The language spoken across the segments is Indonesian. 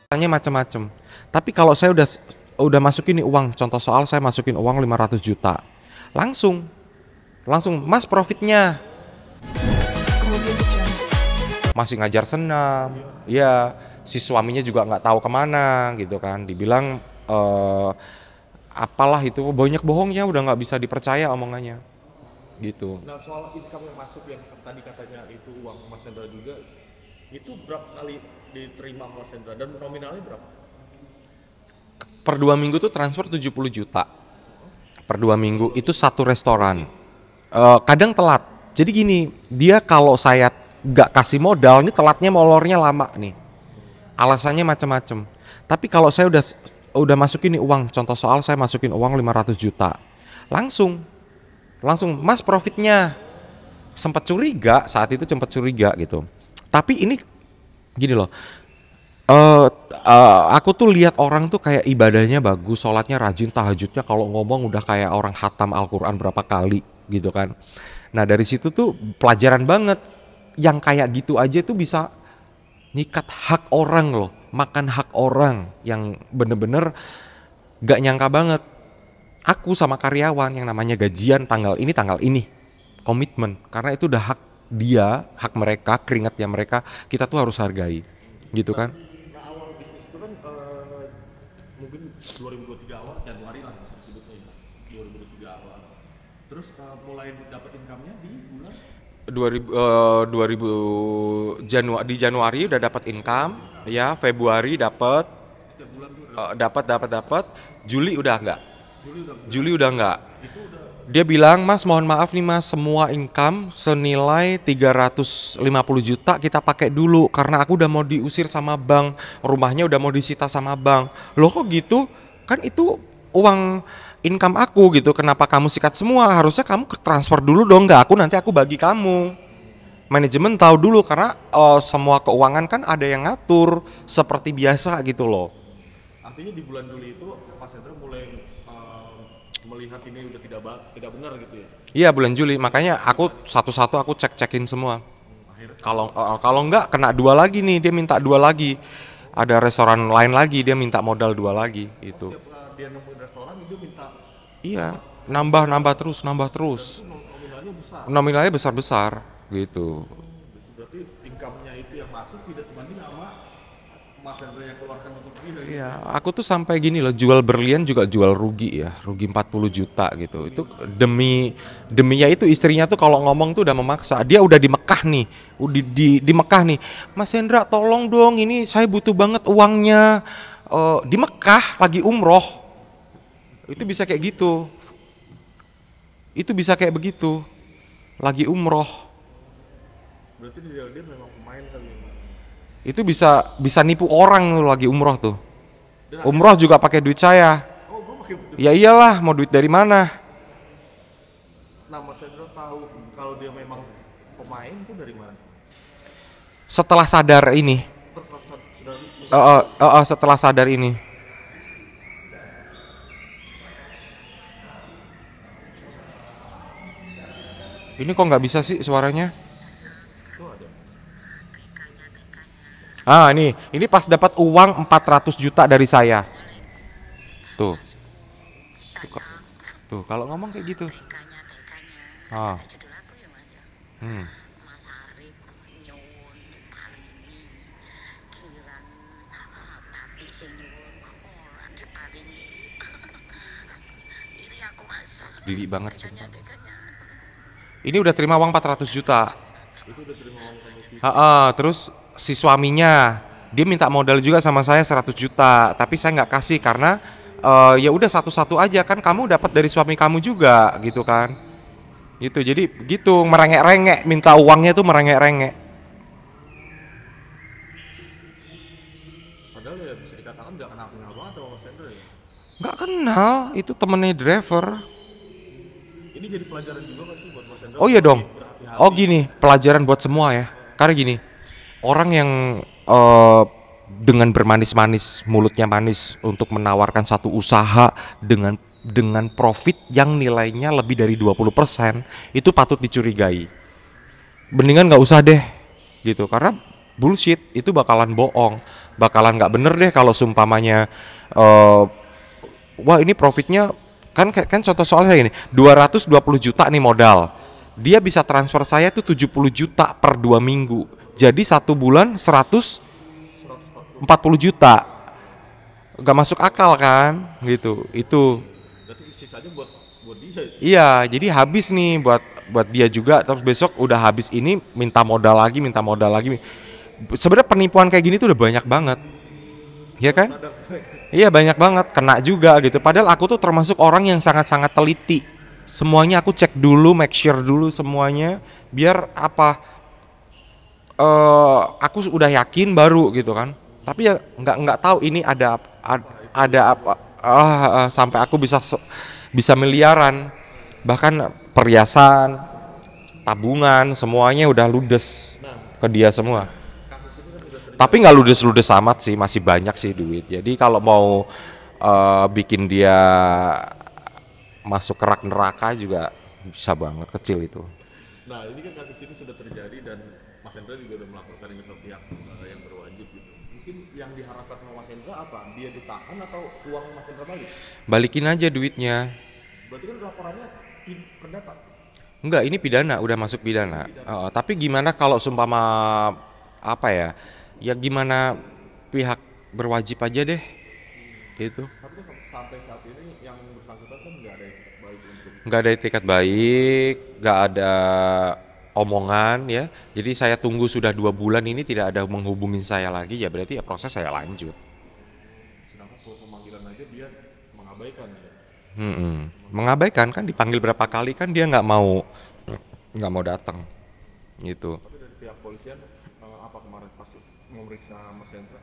Tanya macam-macam. Tapi kalau saya udah masukin nih uang, contoh soal saya masukin uang 500 juta. Langsung langsung Mas profitnya. Masih ngajar senam. Ya, si suaminya juga nggak tahu kemana gitu kan. Dibilang apalah itu banyak bohongnya, udah nggak bisa dipercaya omongannya gitu. Nah, soal income yang masuk yang tadi katanya itu uang Mas Hendra juga, itu berapa kali diterima Mas Hendra dan nominalnya berapa? Per 2 minggu tuh transfer 70 juta. Per 2 minggu itu satu restoran. Kadang telat. Jadi gini, dia kalau saya nggak kasih modal, ini telatnya molornya lama nih. Alasannya macam-macam. Tapi kalau saya udah masukin nih uang, contoh soal saya masukin uang 500 juta. Langsung Mas profitnya. Sempat curiga, saat itu sempat curiga gitu. Tapi ini gini loh. Aku tuh lihat orang tuh kayak ibadahnya bagus, sholatnya rajin, tahajudnya kalau ngomong udah kayak orang khatam Al-Quran berapa kali gitu kan. Nah dari situ tuh pelajaran banget, yang kayak gitu aja tuh bisa nyikat hak orang loh, makan hak orang yang bener-bener gak nyangka banget. Aku sama karyawan yang namanya gajian tanggal ini, komitmen, karena itu udah hak dia, hak mereka, keringatnya mereka, kita tuh harus hargai gitu kan. Nah, awal bisnis itu kan mungkin 2023 awal, Januari lah bisa disebutnya ya. 2023 awal. Terus mulai dapat income-nya di bulan 2000 di Januari udah dapat income, ya Februari dapat, setiap bulan tuh dapat Juli udah enggak. Juli udah Juli udah enggak. itu udah Dia bilang, "Mas, mohon maaf nih Mas, semua income senilai 350 juta kita pakai dulu karena aku udah mau diusir sama bank, rumahnya udah mau disita sama bank." Loh kok gitu? Kan itu uang income aku gitu. Kenapa kamu sikat semua? Harusnya kamu transfer dulu dong, enggak aku nanti aku bagi kamu. Manajemen tahu dulu karena semua keuangan kan ada yang ngatur seperti biasa gitu loh. artinya di bulan Juli itu Mas Hendra mulai melihat ini udah tidak benar gitu ya. Iya bulan Juli, makanya aku satu-satu aku cek-cekin semua. Akhirnya Kalau enggak kena dua lagi nih, dia minta dua lagi. Ada restoran lain lagi, dia minta modal dua lagi itu. setiap dia nemuin restoran dia minta Iya, nambah terus. nominalnya besar. Nominalnya besar gitu. Berarti income-nya itu yang masuk tidak sebanding sama Mas Hendra yang keluarkan untuk ini. Iya, aku tuh sampai gini loh, jual berlian juga jual rugi ya, rugi 40 juta gitu. Itu deminya itu istrinya tuh kalau ngomong tuh udah memaksa. Dia udah di Mekah nih, udah di Mekah nih. "Mas Hendra tolong dong, ini saya butuh banget uangnya." Di Mekah lagi umroh. Itu bisa kayak gitu. Itu bisa kayak begitu. Lagi umroh. Berarti dia memang pemain kali ya. Itu bisa nipu orang tuh lagi umroh tuh. Dan Umroh juga pakai duit saya. oh, gue pakai betul. Ya iyalah, mau duit dari mana? Nah, Mas Hendra tahu kalau dia memang pemain itu dari mana? Setelah sadar ini, Terus sudah setelah sadar ini, ini kok nggak bisa sih suaranya? itu ada. Ini pas dapat uang 400 juta dari saya. Tuh, tuh kalau ngomong kayak gitu. Ah, hmm. Mas Arif nyuwun diparingi giliran tati sing nyuwun ora diparingi. Ini aku Mas. Gigi banget sumpah. Tekanya. Ini udah terima uang 400 juta. Itu udah terima uang kamu. Terus si suaminya dia minta modal juga sama saya 100 juta, tapi saya nggak kasih karena ya udah satu-satu aja kan, kamu dapat dari suami kamu juga gitu kan. Gitu. Jadi gitu merengek-rengek, minta uangnya tuh merengek-rengek. Padahal ya bisa dikatakan nggak kenal-kenal banget sama Mas Hendra ya. Nggak kenal, itu temennya driver. Ini jadi pelajaran juga nggak sih buat Mas Hendra? Oh iya dong. Berhati-hati. Oh gini, pelajaran buat semua ya. Karena gini, orang yang dengan bermanis-manis, mulutnya manis untuk menawarkan satu usaha dengan profit yang nilainya lebih dari 20%, itu patut dicurigai. Mendingan nggak usah deh, gitu. Karena bullshit, itu bakalan bohong, bakalan nggak bener deh kalau seumpamanya wah ini profitnya kan contoh soalnya gini, 220 juta nih modal, dia bisa transfer saya tuh 70 juta per 2 minggu, jadi 1 bulan 140 juta, nggak masuk akal kan gitu. Itu Berarti sisanya buat dia. iya, jadi habis nih buat dia juga, terus besok udah habis ini minta modal lagi. Sebenarnya penipuan kayak gini tuh udah banyak banget, ya kan? Iya banyak banget, kena juga gitu. Padahal aku tuh termasuk orang yang sangat-sangat teliti. Semuanya aku cek dulu, make sure dulu semuanya, biar apa? Aku udah yakin baru gitu kan. Tapi ya nggak tahu ini ada apa? Sampai aku bisa miliaran, bahkan perhiasan, tabungan, semuanya udah ludes ke dia semua. Tapi nggak ludes-ludes amat sih, masih banyak sih duit. Jadi kalau mau bikin dia masuk kerak neraka juga bisa banget, kecil itu. Nah ini kan kasus ini sudah terjadi dan Mas Hendra juga udah melaporkan ini ke pihak yang berwajib gitu. Mungkin yang diharapkan sama Mas Hendra apa? Dia ditahan atau uang Mas Hendra balik? Balikin aja duitnya. Berarti kan laporannya perdata. Enggak, ini pidana, udah masuk pidana. Tapi gimana kalau sumpama apa ya? Ya gimana pihak berwajib aja deh. Itu. Tapi kan sampai saat ini yang bersangkutan kan nggak ada etikat baik untuk. Nggak ada etikat baik, nggak ada omongan ya. Jadi saya tunggu sudah 2 bulan ini tidak ada menghubungin saya lagi, ya berarti ya proses saya lanjut. Sedangkan kalau pemanggilan aja dia mengabaikan ya. Mengabaikan kan, dipanggil berapa kali kan dia nggak mau datang gitu. Tapi dari pihak polisian apa kemarin pas memeriksa Mas Hendra?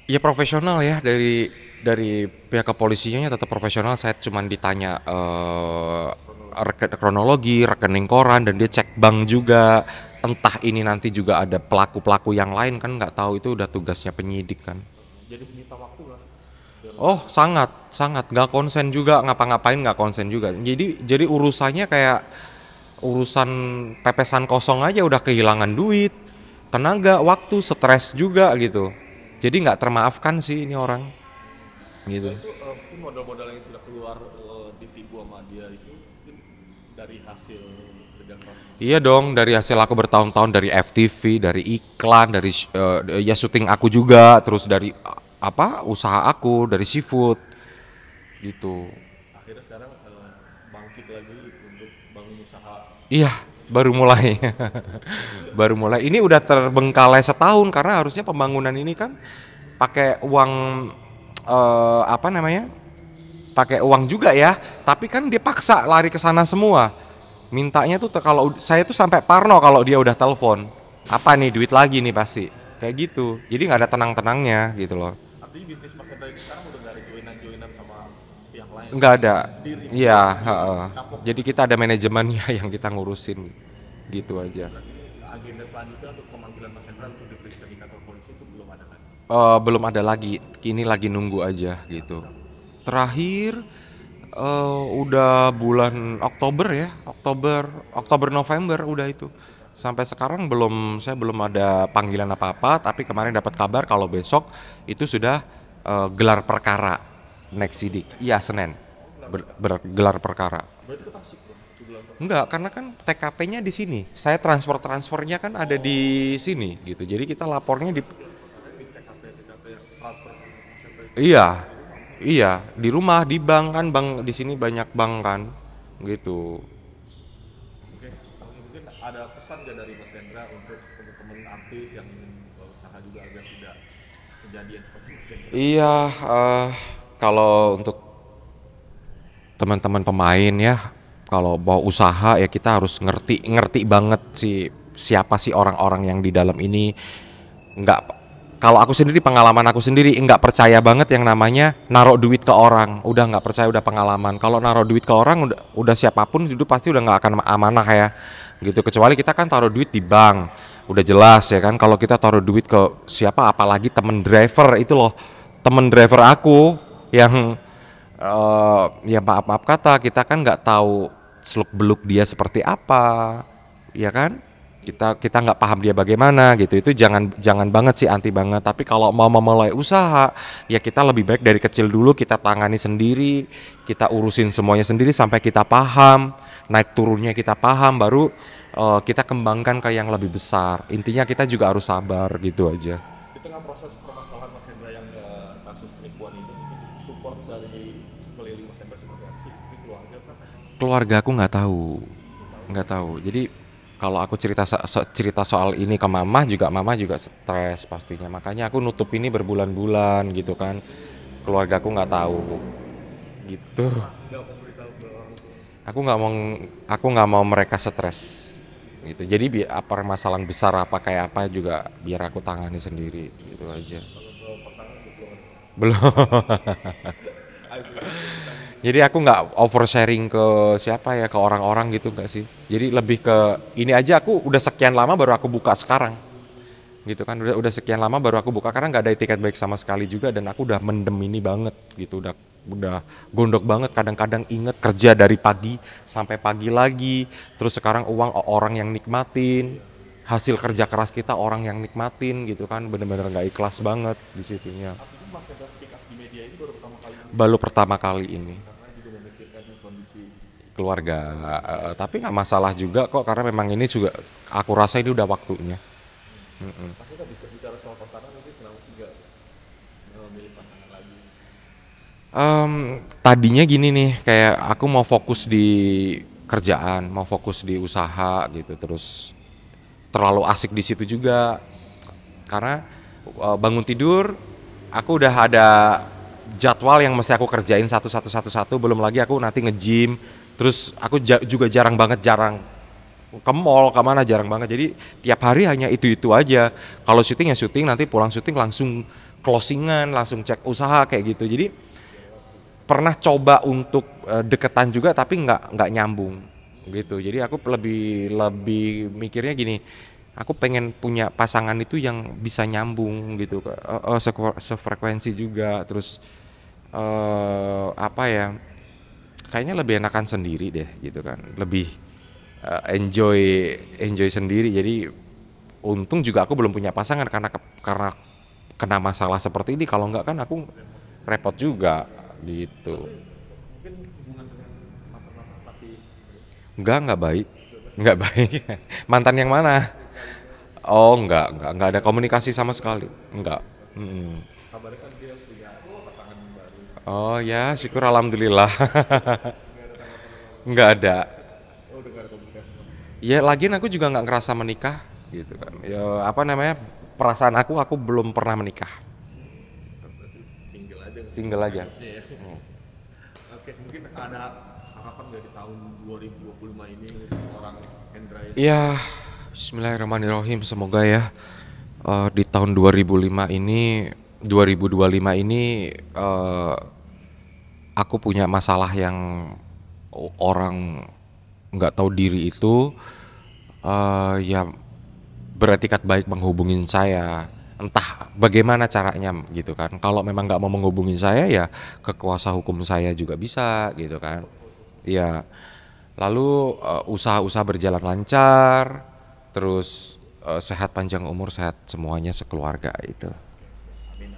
Ya profesional ya, dari pihak kepolisiannya tetap profesional. Saya cuma ditanya kronologi rekening koran, dan dia cek bank juga. Entah ini nanti juga ada pelaku yang lain kan nggak tahu, itu udah tugasnya penyidik kan. Jadi menyita waktu nggak sih? Oh sangat nggak konsen juga, ngapa-ngapain nggak konsen juga. Jadi urusannya kayak urusan pepesan kosong aja, udah kehilangan duit, tenaga, waktu, stres juga gitu. Jadi nggak termaafkan sih ini orang gitu. Itu mungkin modal-modal yang sudah keluar ditipu sama dia itu mungkin dari hasil kerja keras. Iya dong, dari hasil aku bertahun-tahun, dari FTV, dari iklan, dari ya syuting aku juga, terus dari usaha aku, dari seafood gitu. Akhirnya sekarang bangkit lagi untuk bangun usaha. Iya, baru mulai. Baru mulai. Ini udah terbengkalai setahun karena harusnya pembangunan ini kan pakai uang pakai uang juga ya, tapi kan dia paksa lari ke sana semua. Mintanya tuh kalau saya tuh sampai parno kalau dia udah telepon. Apa nih, duit lagi nih pasti. Kayak gitu. Jadi nggak ada tenang-tenangnya gitu loh. Artinya bisnis Mas Hendra ini sekarang udah nggak ada joinan sama pihak lain. Nggak ada. Sendiri. Iya, Kapok. jadi kita ada manajemennya yang kita ngurusin. Gitu aja. Agenda selanjutnya untuk pemanggilan Mas Hendra untuk diperiksa di kantor polisi itu belum ada kan? Belum ada lagi. Ini lagi nunggu aja gitu. Terakhir udah bulan Oktober ya, Oktober November udah itu. Sampai sekarang saya belum ada panggilan apa-apa, tapi kemarin dapat kabar kalau besok itu sudah gelar perkara next sidik. Iya, Senin. Gelar perkara. Berarti ke Tasik dong, itu bulan Enggak, karena kan TKP-nya di sini. Saya transfernya kan ada di sini gitu. Jadi kita lapornya di TKP transfer Mas Hendra itu. Iya, di rumah, di bank kan, bank di sini banyak bank kan, gitu. Oke, mungkin ada pesan nggak dari Mas Hendra untuk teman-teman artis yang berusaha juga agar tidak kejadian seperti Mas Hendra? Iya, kalau untuk teman-teman pemain ya, kalau mau usaha ya kita harus ngerti banget sih siapa sih orang-orang yang di dalam ini. Kalau aku sendiri, pengalaman aku sendiri nggak percaya banget yang namanya naruh duit ke orang. Udah nggak percaya, udah pengalaman. Kalau naruh duit ke orang udah siapapun itu pasti udah nggak akan amanah ya, gitu. Kecuali kita kan taruh duit di bank, udah jelas ya kan. Kalau kita taruh duit ke siapa, apalagi temen driver itu loh, temen driver aku yang ya maaf kata, kita kan nggak tahu seluk beluk dia seperti apa, ya kan. kita nggak paham dia bagaimana gitu, itu jangan banget sih, anti banget. Tapi kalau mau memulai usaha ya kita lebih baik dari kecil dulu, kita tangani sendiri, kita urusin semuanya sendiri sampai kita paham, naik turunnya kita paham, baru kita kembangkan ke yang lebih besar. Intinya kita juga harus sabar gitu aja. Di tengah proses permasalahan Mas Hendra yang kasus penipuan ini, support dari sekeliling Mas Hendra seperti apa sih? Ini keluarga kan? Keluarga aku nggak tahu. Jadi kalau aku cerita soal ini ke mama juga stres pastinya. Makanya aku nutup ini berbulan-bulan gitu kan. Keluarga aku nggak tahu gitu. Nggak mau beritahu ke orang tua. Aku nggak mau mereka stres gitu. Jadi permasalahan besar apa kayak apa juga biar aku tangani sendiri gitu aja. Kalau ke pasangan gitu. Belum. Jadi aku nggak oversharing ke siapa ya, ke orang-orang gitu nggak sih. Jadi lebih ke ini aja, aku udah sekian lama baru aku buka sekarang. Gitu kan, udah sekian lama baru aku buka karena nggak ada etiket baik sama sekali juga, dan aku udah mendem ini banget gitu, udah gondok banget. Kadang-kadang inget kerja dari pagi sampai pagi lagi, terus sekarang uang orang yang nikmatin, hasil kerja keras kita orang yang nikmatin gitu kan, bener-bener nggak ikhlas banget di situnya. Artinya Mas Hendra speak up di media ini Baru pertama kali ini karena juga memikirkan kondisi. keluarga, tapi nggak masalah juga kok, karena memang ini juga aku rasa ini udah waktunya. Tapi kan bicara soal pasangan, mungkin kenapa sih nggak memilih pasangan lagi? Tadinya gini nih, kayak aku mau fokus di kerjaan, mau fokus di usaha gitu, terus terlalu asik di situ juga karena bangun tidur aku udah ada jadwal yang mesti aku kerjain satu, belum lagi aku nanti nge-gym, terus aku juga jarang ke mall, kemana jarang banget, jadi tiap hari hanya itu aja. Kalau syuting ya syuting, nanti pulang syuting langsung closingan, langsung cek usaha kayak gitu. Jadi pernah coba untuk deketan juga tapi nggak nyambung gitu. Jadi aku lebih mikirnya gini, aku pengen punya pasangan itu yang bisa nyambung gitu, sefrekuensi juga, terus apa ya, kayaknya lebih enakan sendiri deh gitu kan, lebih enjoy sendiri. Jadi untung juga aku belum punya pasangan karena kena masalah seperti ini. Kalau nggak kan aku repot juga gitu. Mungkin hubungan dengan mantan-mantan masih Nggak baik, nggak baik. Mantan yang mana? Oh, nggak ada komunikasi sama sekali, nggak. kabarnya kan dia punya pasangan baru. Oh ya, syukur alhamdulillah. Nggak ada. Oh, udah nggak ada komunikasi. Ya lagian aku juga nggak ngerasa menikah gitu kan. Ya apa namanya, perasaan aku belum pernah menikah. Single aja. Single aja. Ya. Oke, mungkin ada harapan dari tahun 2025 ini untuk seorang Hendra ini. Ya, bismillahirrahmanirrahim, semoga ya di tahun 2025 ini aku punya masalah yang orang nggak tahu diri itu ya beretikat baik menghubungin saya, entah bagaimana caranya gitu kan. Kalau memang nggak mau menghubungin saya ya ke kuasa hukum saya juga bisa gitu kan. Ya, lalu usaha-usaha berjalan lancar, terus sehat, panjang umur, sehat semuanya sekeluarga itu. Amin.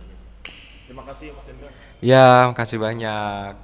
Terima kasih Mas Hendra. Ya, makasih banyak.